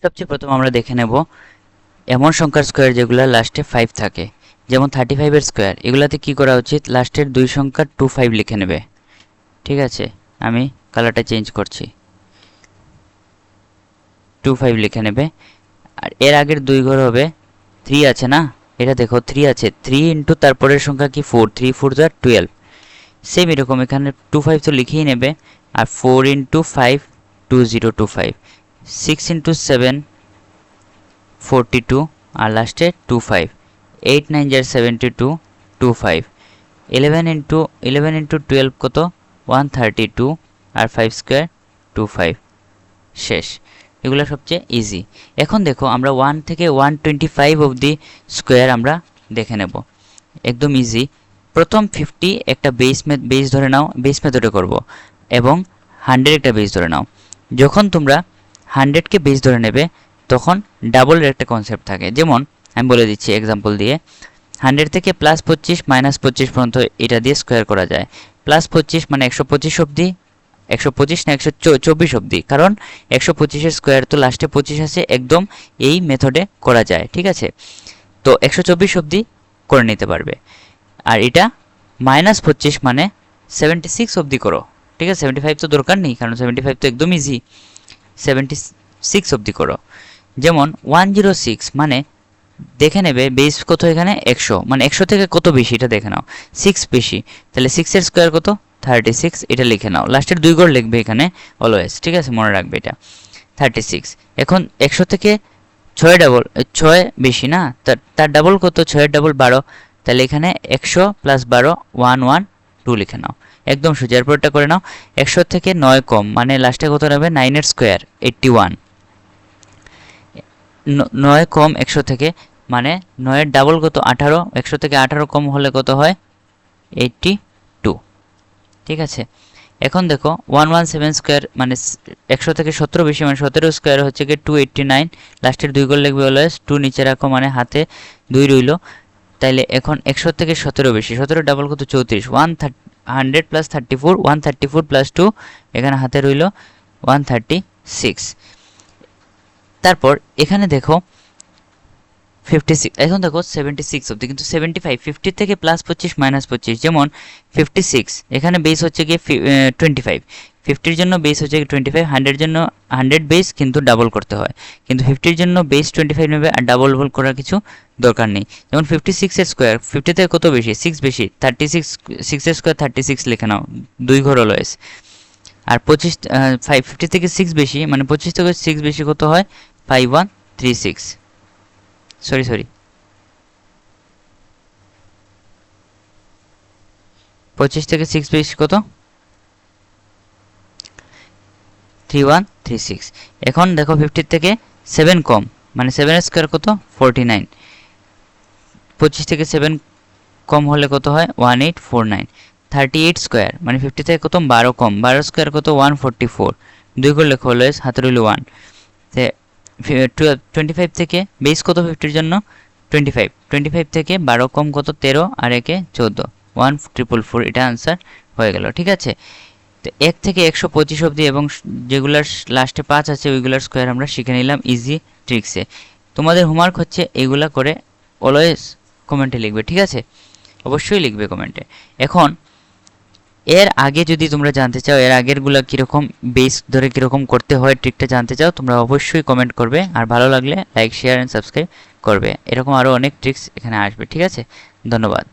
সবচেয়ে প্রথম আমরা দেখে নেব এমন সংখ্যার স্কোয়ার যেগুলো লাস্টে 5 থাকে, যেমন 35 এর স্কোয়ার। এগুলাতে কি করা উচিত, লাস্টের দুই সংখ্যা 25 লিখে নেবে। ঠিক আছে, আমি কালারটা চেঞ্জ করছি, 25 লিখে নেবে। আর এর আগের দুই ঘর হবে 3 আছে না, এটা দেখো 3 আছে, 3 ইন্টু তারপরের সংখ্যা কি 4, 3 4 যা 12। সেম এরকম এখানে 25 তো লিখেই নেবে। আর 4 ইন্টু 5 2025, 6 ইন্টু 7 42, আর লাস্টে 25, 8 9 যার 72 25, 11 ইন্টু 12 কত 132, আর 5 স্কোয়ার 25। শেষ। এগুলো সবচেয়ে ইজি। এখন দেখো আমরা 1 থেকে 125 অবধি স্কোয়ার আমরা দেখে নেব, একদম ইজি। প্রথম 50 একটা বেস ধরে নাও, বেস মেথডে করব, এবং 100 একটা বেস ধরে নাও। যখন তোমরা 100কে বেস ধরে নেবে তখন ডাবলের একটা কনসেপ্ট থাকে। যেমন আমি বলে দিচ্ছি এক্সাম্পল দিয়ে, 100 থেকে +25 -25 পর্যন্ত এটা দিয়ে স্কোয়ার করা যায়। +25 মানে 125 অবধি, 125 না 124 অবধি, কারণ 125-এর স্কোয়ার তো লাস্টে 25 আছে, একদম এই মেথডে করা যায়। ঠিক আছে, তো 124 অবধি করে নিতে পারবে। আর এটা -25 মানে 76 অবধি করো। ঠিক আছে, 75 তো দরকার নেই, কারণ 75 তো একদম ইজি। 76 অবধি করো। যেমন 106 মানে দেখে নেবে বেস কত, এখানে 100, মানে 100 থেকে কত বেশি এটা দেখে নাও, 6 বেশি, তাহলে 6 এর স্কোয়ার কত 36, এটা লিখে নাও। লাস্টের দুই ঘর লিখবে এখানে অলওয়েজ। ঠিক আছে, মনে রাখবে এটা 36। এখন 100 থেকে 6 বেশি না, তার ডাবল কত, 6-এর ডাবল 12, তাহলে এখানে 100 + 12 112 লিখে নাও। একদম সোজা। এরপরটা করে নাও, 100 থেকে 9 কম মানে লাস্টে কত নেবে, 9-এর স্কোয়ার 81। 9 কম 100 থেকে মানে 9-এর ডাবল কত 18, 100 থেকে 18 কম হলে কত হয় 82। ঠিক আছে, এখন দেখো 117 স্কোয়ার মানে 100 থেকে 17 বেশি, মানে 17 স্কোয়ার হচ্ছে কি 289। লাস্টের দুই ঘর লিখবে অলওয়েজ, 2 নিচে রাখো মানে হাতে 2 রইল। তাইলে এখন 100 থেকে 17 বেশি, 17 ডাবল কত 34, 100 + 34, 134 + 2, এখানে হাতে রইল 136। তারপর এখানে দেখো 56, এখন দেখো 76 অবধি, কিন্তু 75, 50 থেকে +25 -25, যেমন 56 এখানে বেস হচ্ছে গিয়ে 25, 50-র জন্য বেস হচ্ছে 25, 100-এর জন্য 100 বেস কিন্তু ডাবল করতে হয়, কিন্তু 50-র জন্য বেস 25 নেবে, আর ডাবল করার কিছু দরকার নেই। যেমন 56-এর স্কোয়ার 50 থেকে কত বেশি, 6 বেশি, 36, 6-এর স্কোয়ার 36 লিখে নাও, দুই ঘর অলওয়েজ। আর 50 থেকে 6 বেশি মানে 25 থেকে 6 বেশি কত হয় 5136, সরি 25 থেকে 6 বেশি কত 3136। এখন দেখো 50 থেকে 7 কম মানে 7-এর স্কোয়ার কত 49, 25 থেকে 7 কম হলে কত হয় 1849। 38 স্কোয়ার মানে 50 থেকে কত 12 কম, 12 স্কোয়ার কত 144, দুই করে লেখো অলওয়েজ, হাতে রইল 1। 25 থেকে বেস কত 50-র জন্য 25, 25 থেকে 12 কম কত 13, আর একে 14, 1444, এটা আনসার হয়ে গেল। ঠিক আছে, তো 1 থেকে 125 অবধি এবং যেগুলার লাস্টে 5 আছে ওইগুলার স্কোয়ার আমরা শিখে নিলাম ইজি ট্রিক্সে। তোমাদের হোমওয়ার্ক হচ্ছে এইগুলা করে অলওয়েজ কমেন্টে লিখবে। ঠিক আছে, অবশ্যই লিখবে কমেন্টে। এখন এর আগে যদি তোমরা জানতে চাও এর আগেরগুলো কীরকম বেস ধরে কীরকম করতে হয় ট্রিকটা জানতে চাও, তোমরা অবশ্যই কমেন্ট করবে, আর ভালো লাগলে লাইক শেয়ার অ্যান্ড সাবস্ক্রাইব করবে। এরকম আরও অনেক ট্রিক্স এখানে আসবে। ঠিক আছে, ধন্যবাদ।